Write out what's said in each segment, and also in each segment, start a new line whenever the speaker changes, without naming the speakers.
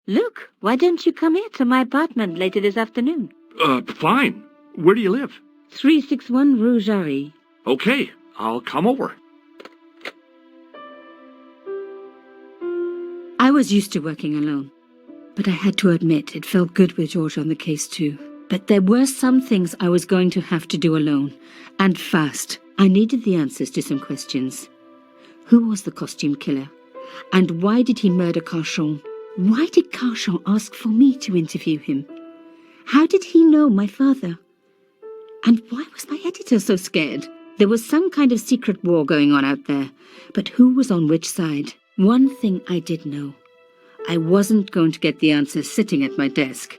Look, why don't you come here to my apartment later this afternoon?
Fine. Where do you live?
361 Rue Jarry.
Okay, I'll come over.
I was used to working alone, but I had to admit it felt good with George on the case too. But there were some things I was going to have to do alone, and fast. I needed the answers to some questions. Who was the costume killer? And why did he murder Carchon? Why did Carchon ask for me to interview him? How did he know my father? And why was my editor so scared? There was some kind of secret war going on out there, but who was on which side? One thing I did know. I wasn't going to get the answers sitting at my desk.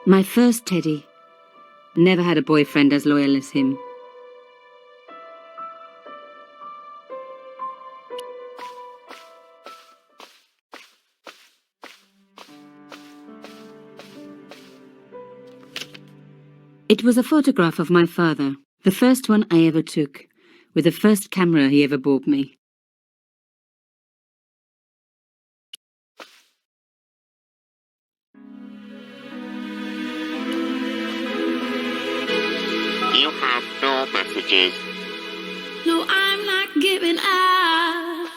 My first Teddy. Never had a boyfriend as loyal as him. It was a photograph of my father, the first one I ever took, with the first camera he ever bought me.
You have no messages.
No, I'm not giving up.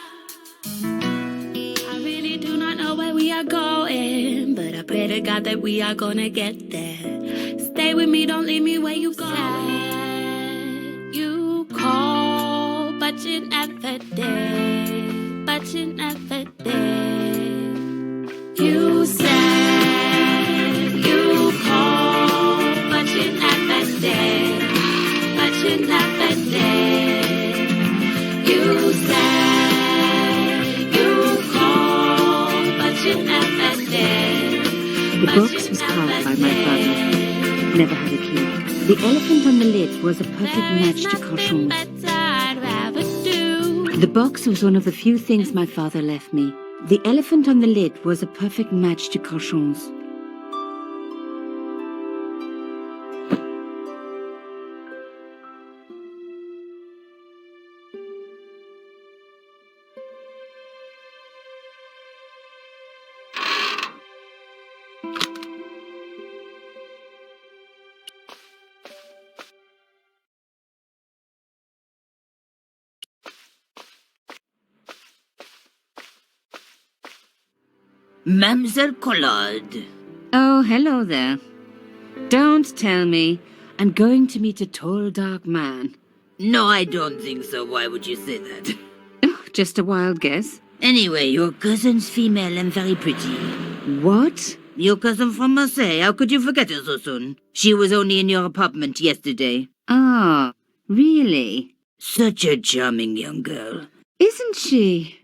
I really do not know where we are going, but I pray to God that we are gonna get there. Stay with me, don't leave me where you go. You call, but you never did. But you never did. You said you called, but you never did. But you never did. You said you called, but you never did.
The box was carved by my father. Never had a key. The elephant on the lid was a perfect match to Carchon's. The box was one of the few things my father left me. The elephant on the lid was a perfect match to Carchon's.
Mademoiselle Collard.
Oh, hello there. Don't tell me. I'm going to meet a tall, dark man.
No, I don't think so. Why would you say that?
Oh, just a wild guess.
Anyway, your cousin's female and very pretty.
What?
Your cousin from Marseille. How could you forget her so soon? She was only in your apartment yesterday.
Ah, really?
Such a charming young girl.
Isn't she?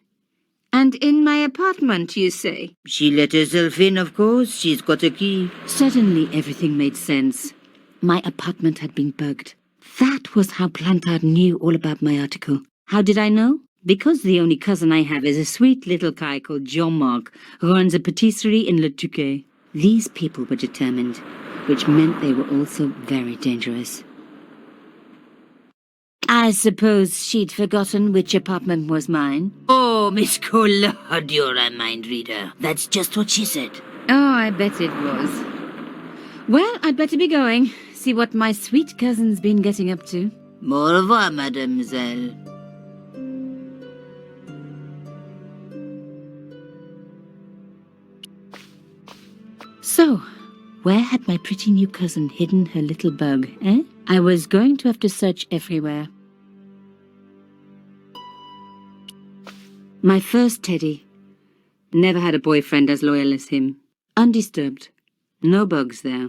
And in my apartment, you say?
She let herself in, of course. She's got a key.
Suddenly, everything made sense. My apartment had been bugged. That was how Plantard knew all about my article. How did I know? Because the only cousin I have is a sweet little guy called Jean-Marc, who runs a patisserie in Le Touquet. These people were determined, which meant they were also very dangerous. I suppose she'd forgotten which apartment was mine.
Oh, Miss Collard, you're a mind reader. That's just what she said.
Oh, I bet it was. Well, I'd better be going. See what my sweet cousin's been getting up to.
Au revoir, mademoiselle.
So, where had my pretty new cousin hidden her little bug, eh? I was going to have to search everywhere. My first Teddy. Never had a boyfriend as loyal as him. Undisturbed. No bugs there.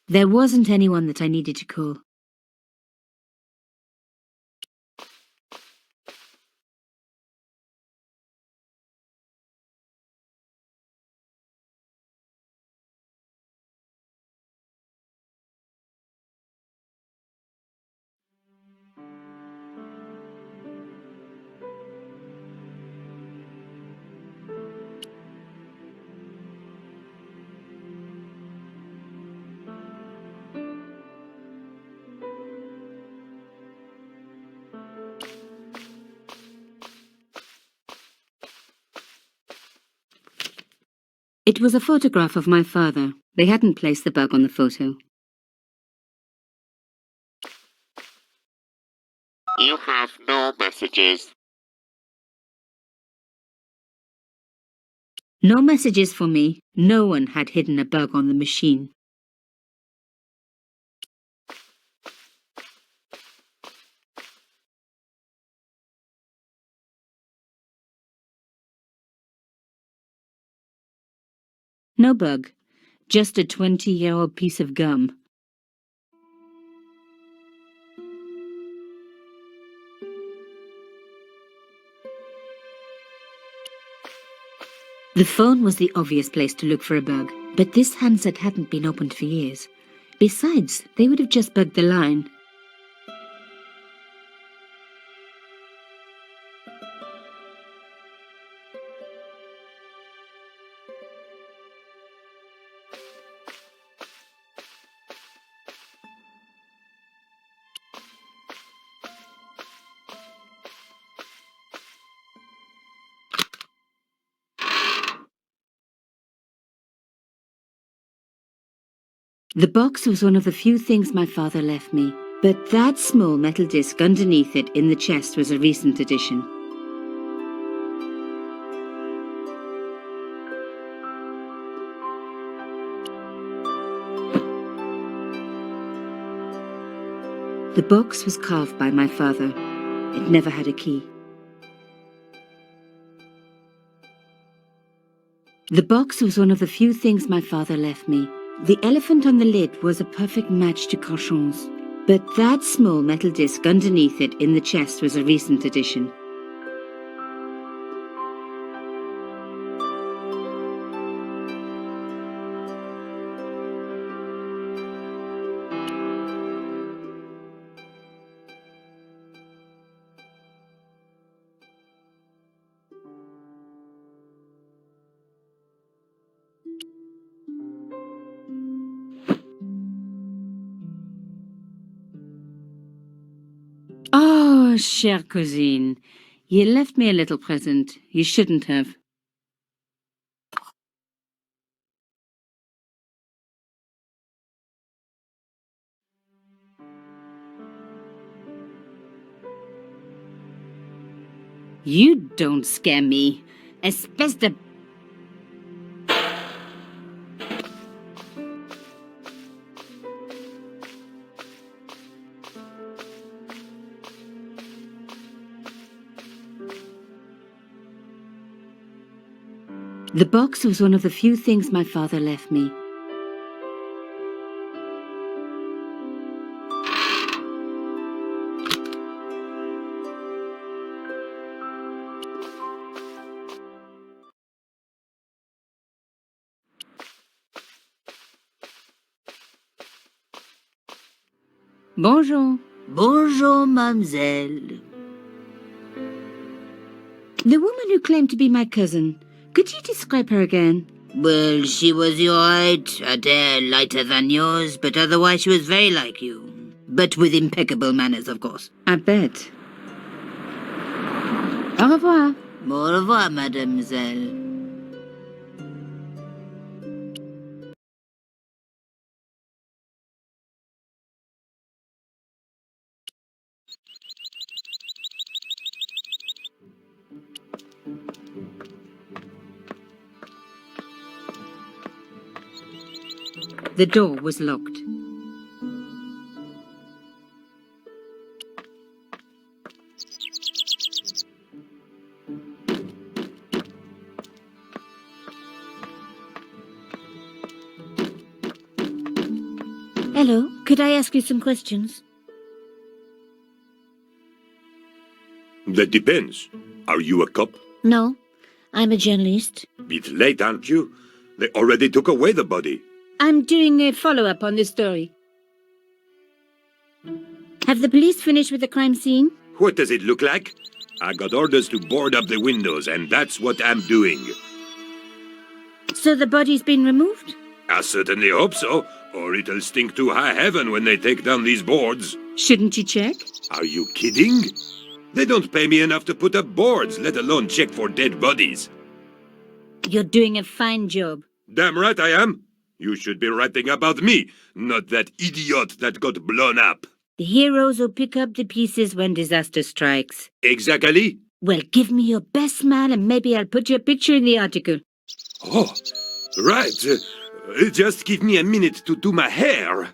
There wasn't anyone that I needed to call. It was a photograph of my father. They hadn't placed the bug on the photo.
You have no messages.
No messages for me. No one had hidden a bug on the machine. No bug. Just a 20-year-old piece of gum. The phone was the obvious place to look for a bug, but this handset hadn't been opened for years. Besides, they would have just bugged the line. The box was one of the few things my father left me, but that small metal disc underneath it in the chest was a recent addition. The box was carved by my father. It never had a key. The box was one of the few things my father left me. The elephant on the lid was a perfect match to Cochon's, but that small metal disc underneath it in the chest was a recent addition. Oh, chère cousine, you left me a little present. You shouldn't have. You don't scare me. Espèce de... The box was one of the few things my father left me. Bonjour.
Bonjour, mademoiselle.
The woman who claimed to be my cousin. Could you describe her again?
Well, she was your height, a hair lighter than yours, but otherwise she was very like you. But with impeccable manners, of course.
I bet. Au revoir.
Au revoir, mademoiselle.
The door was locked. Hello, could I ask you some questions?
That depends. Are you a cop?
No, I'm a journalist.
Bit late, aren't you? They already took away the body.
I'm doing a follow-up on this story. Have the police finished with the crime scene?
What does it look like? I got orders to board up the windows, and that's what I'm doing.
So the body's been removed?
I certainly hope so, or it'll stink to high heaven when they take down these boards.
Shouldn't you check?
Are you kidding? They don't pay me enough to put up boards, let alone check for dead bodies.
You're doing a fine job.
Damn right I am. You should be writing about me, not that idiot that got blown up.
The heroes will pick up the pieces when disaster strikes.
Exactly.
Well, give me your best smile and maybe I'll put your picture in the article.
Oh, right. Just give me a minute to do my hair.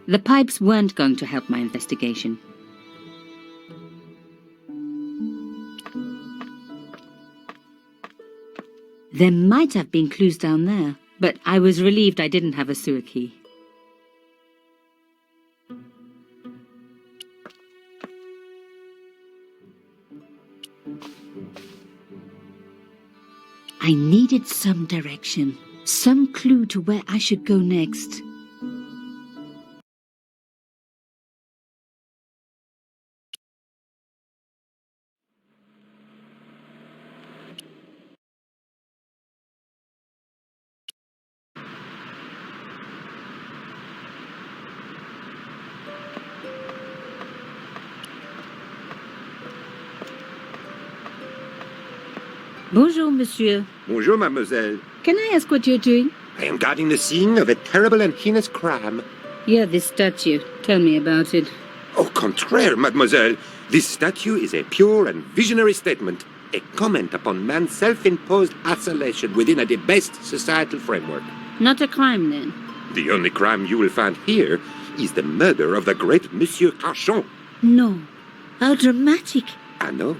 The pipes weren't going to help my investigation. There might have been clues down there, but I was relieved I didn't have a sewer key. I needed some direction, some clue to where I should go next. Bonjour, monsieur.
Bonjour, mademoiselle.
Can I ask what you're doing?
I am guarding the scene of a terrible and heinous crime.
Yeah, this statue. Tell me about it.
Au contraire, mademoiselle. This statue is a pure and visionary statement, a comment upon man's self-imposed isolation within a debased societal framework.
Not a crime, then.
The only crime you will find here is the murder of the great Monsieur Cachon.
No. How dramatic.
I know.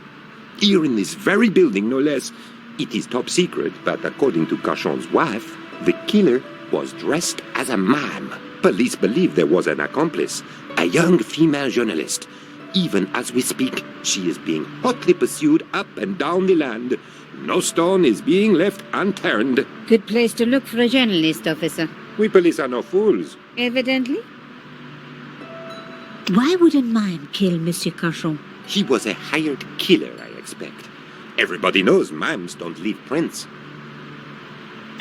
Here in this very building, no less. It is top secret, but according to Cachon's wife, the killer was dressed as a mime. Police believe there was an accomplice, a young female journalist. Even as we speak, she is being hotly pursued up and down the land. No stone is being left unturned.
Good place to look for a journalist, officer.
We police are no fools.
Evidently. Why would a mime kill Monsieur Cachon?
He was a hired killer, I expect. Everybody knows mimes don't leave prints.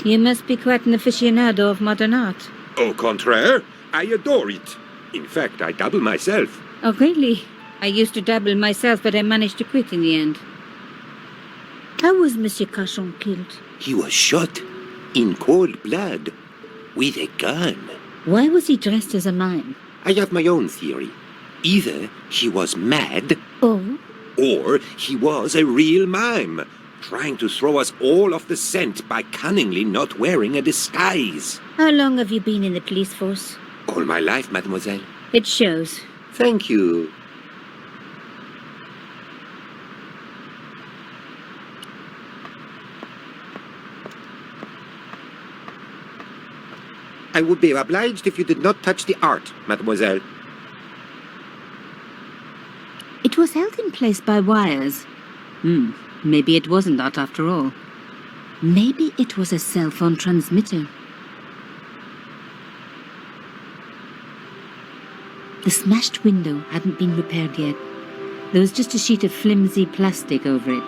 You must be quite an aficionado of modern art.
Au contraire, I adore it. In fact, I dabble myself.
Oh, really? I used to dabble myself, but I managed to quit in the end. How was Monsieur Cachon killed?
He was shot in cold blood with a gun.
Why was he dressed as a mime?
I have my own theory. Either he was mad,
Oh?
or he was a real mime, trying to throw us all off the scent by cunningly not wearing a disguise.
How long have you been in the police force?
All my life, mademoiselle.
It shows.
Thank you. I would be obliged if you did not touch the art, mademoiselle.
It was held in place by wires. Maybe it wasn't art after all. Maybe it was a cell phone transmitter. The smashed window hadn't been repaired yet. There was just a sheet of flimsy plastic over it.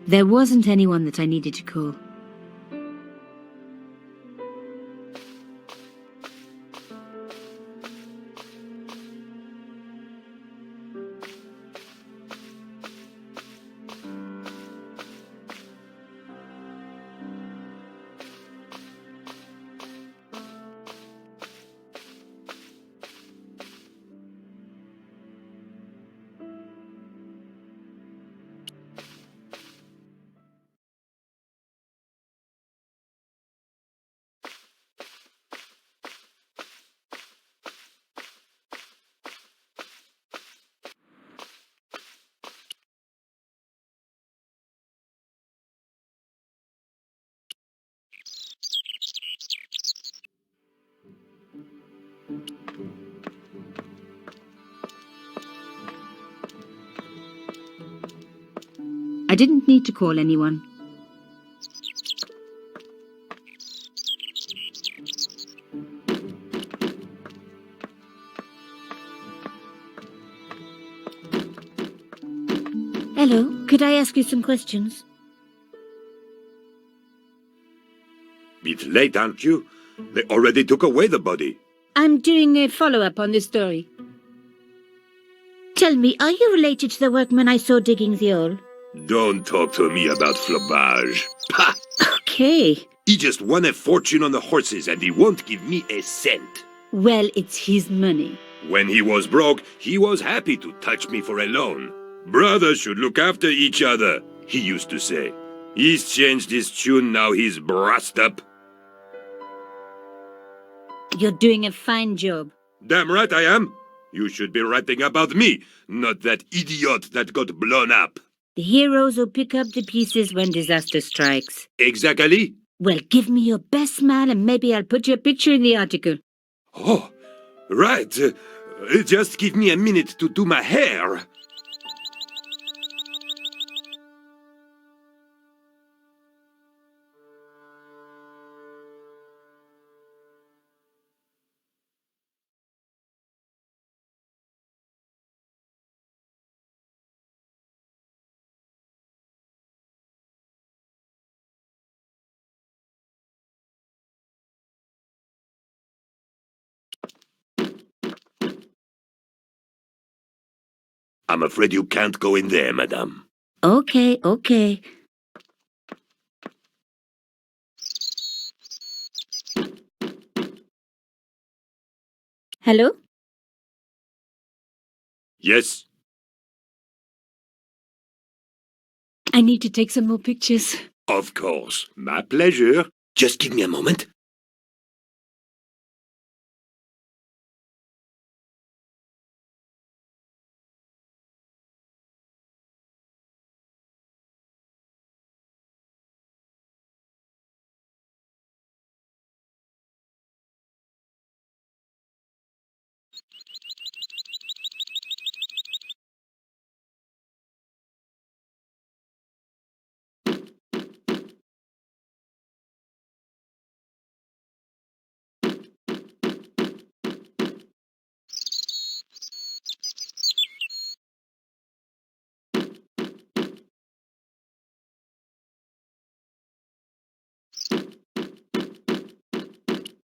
There wasn't anyone that I needed to call. didn't need to call anyone. Hello, could I ask you some questions?
Bit late, aren't you? They already took away the body.
I'm doing a follow-up on this story.
Tell me, are you related to the workman I saw digging the hole?
Don't talk to me about flobage. Pah!
Okay.
He just won a fortune on the horses and he won't give me a cent.
Well, it's his money.
When he was broke, he was happy to touch me for a loan. Brothers should look after each other, he used to say. He's changed his tune, now he's brassed up.
You're doing a fine job.
Damn right I am. You should be writing about me, not that idiot that got blown up.
The heroes who pick up the pieces when disaster strikes.
Exactly.
Well, give me your best smile and maybe I'll put your picture in the article.
Oh, right. Just give me a minute to do my hair. I'm afraid you can't go in there, madame.
Okay. Hello?
Yes?
I need to take some more pictures.
Of course. My pleasure. Just give me a moment.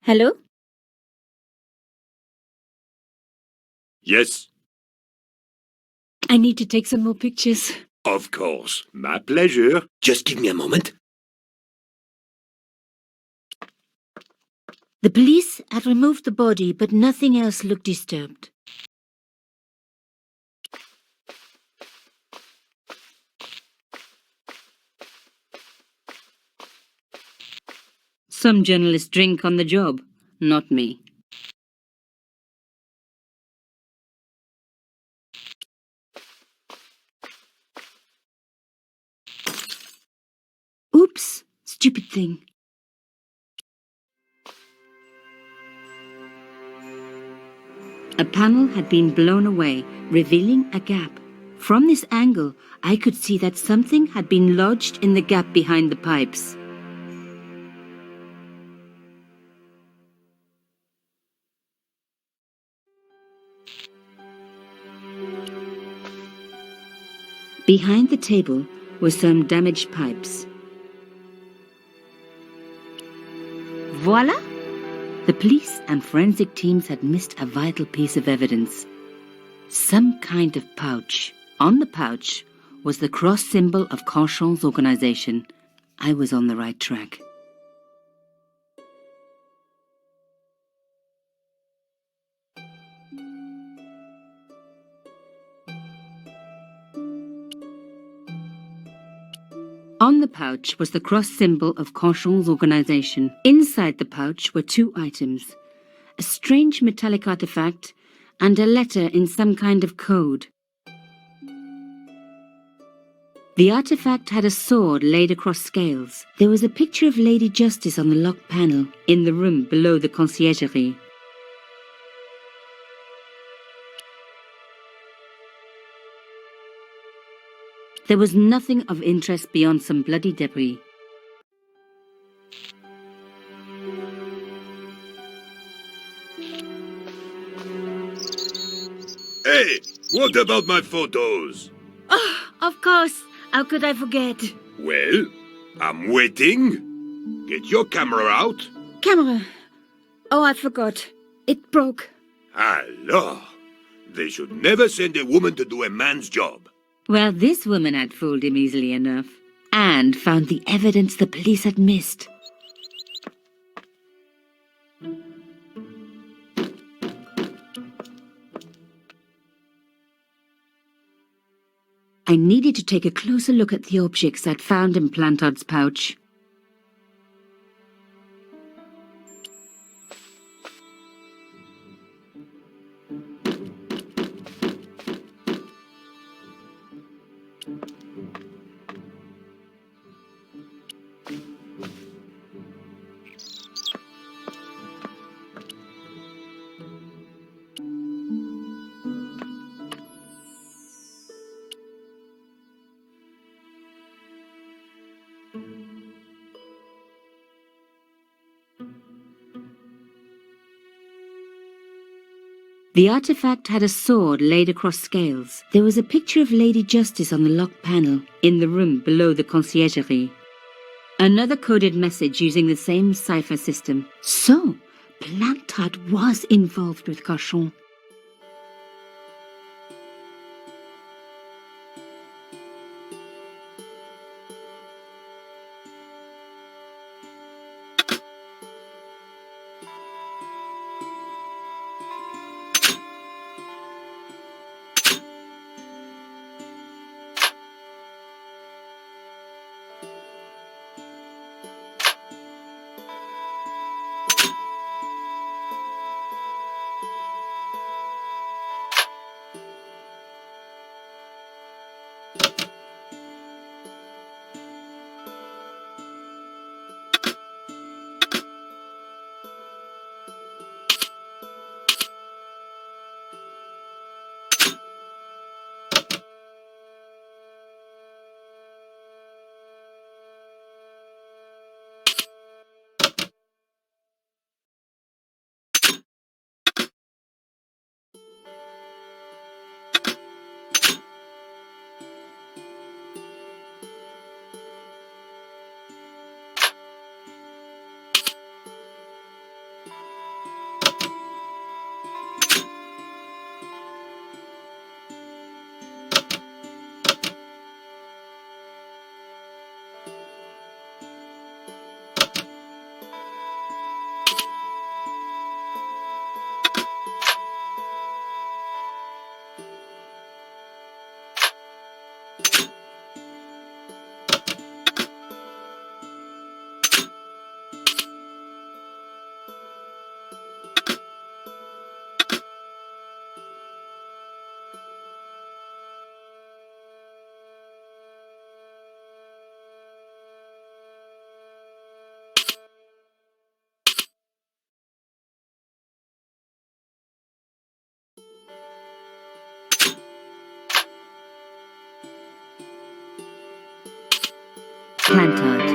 Hello?
Yes?
I need to take some more pictures.
Of course. My pleasure. Just give me a moment.
The police had removed the body, but nothing else looked disturbed. Some journalists drink on the job, not me. Oops, stupid thing. A panel had been blown away, revealing a gap. From this angle, I could see that something had been lodged in the gap behind the pipes. Behind the table were some damaged pipes. Voila! The police and forensic teams had missed a vital piece of evidence. Some kind of pouch. On the pouch was the cross symbol of Carchon's organization. I was on the right track. On the pouch was the cross symbol of Carchon's organization. Inside the pouch were two items, a strange metallic artifact and a letter in some kind of code. The artifact had a sword laid across scales. There was a picture of Lady Justice on the locked panel in the room below the conciergerie. There was nothing of interest beyond some bloody debris.
Hey, what about my photos?
Oh, of course. How could I forget?
Well, I'm waiting. Get your camera out.
Camera. Oh, I forgot. It broke.
Alors, they should never send a woman to do a man's job.
Well, this woman had fooled him easily enough. And found the evidence the police had missed. I needed to take a closer look at the objects I'd found in Plantard's pouch. The artifact had a sword laid across scales. There was a picture of Lady Justice on the locked panel, in the room below the conciergerie. Another coded message using the same cipher system. So, Plantard was involved with Cauchon. Plantard.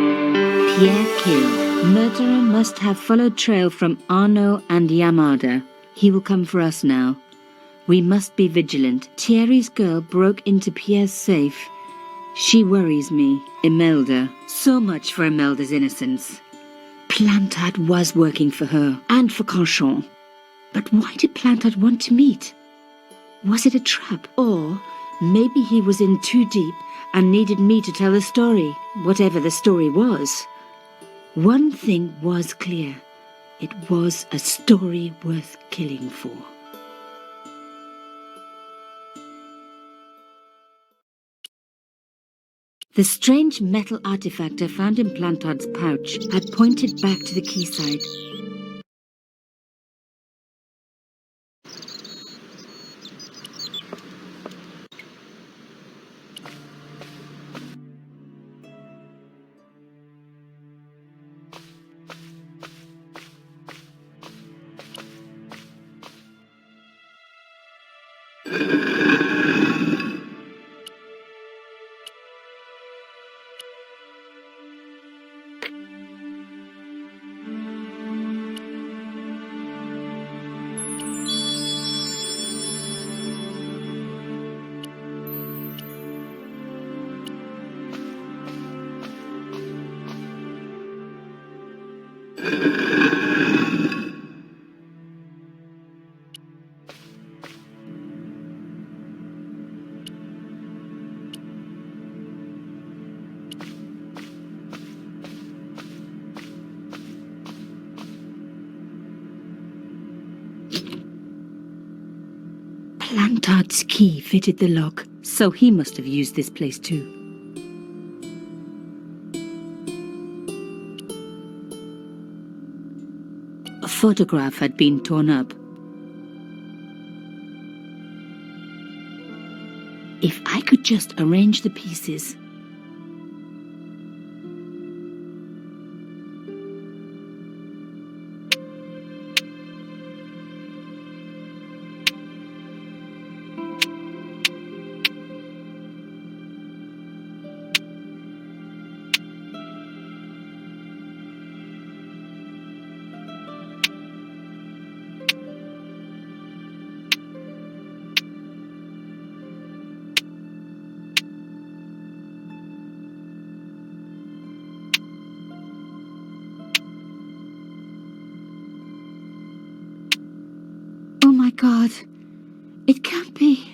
Pierre killed. Murderer must have followed trail from Arnaud and Yamada. He will come for us now. We must be vigilant. Thierry's girl broke into Pierre's safe. She worries me. Imelda. So much for Imelda's innocence. Plantard was working for her, and for Cauchon. But why did Plantard want to meet? Was it a trap? Or maybe he was in too deep and needed me to tell the story, whatever the story was. One thing was clear. It was a story worth killing for. The strange metal artifact I found in Plantard's pouch had pointed back to the quayside. Plantard's key fitted the lock, so he must have used this place too. A photograph had been torn up. If I could just arrange the pieces. Oh my God, it can't be.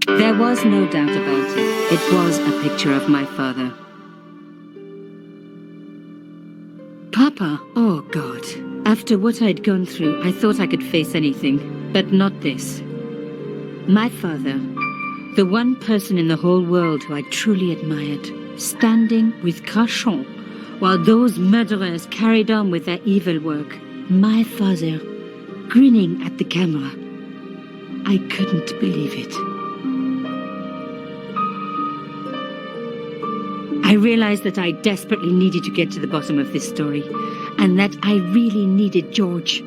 There was no doubt about it. It was a picture of my father. Papa, oh God. After what I'd gone through, I thought I could face anything, but not this. My father, the one person in the whole world who I truly admired, standing with Crachon, while those murderers carried on with their evil work. My father, grinning at the camera. I couldn't believe it. I realized that I desperately needed to get to the bottom of this story, and that I really needed George.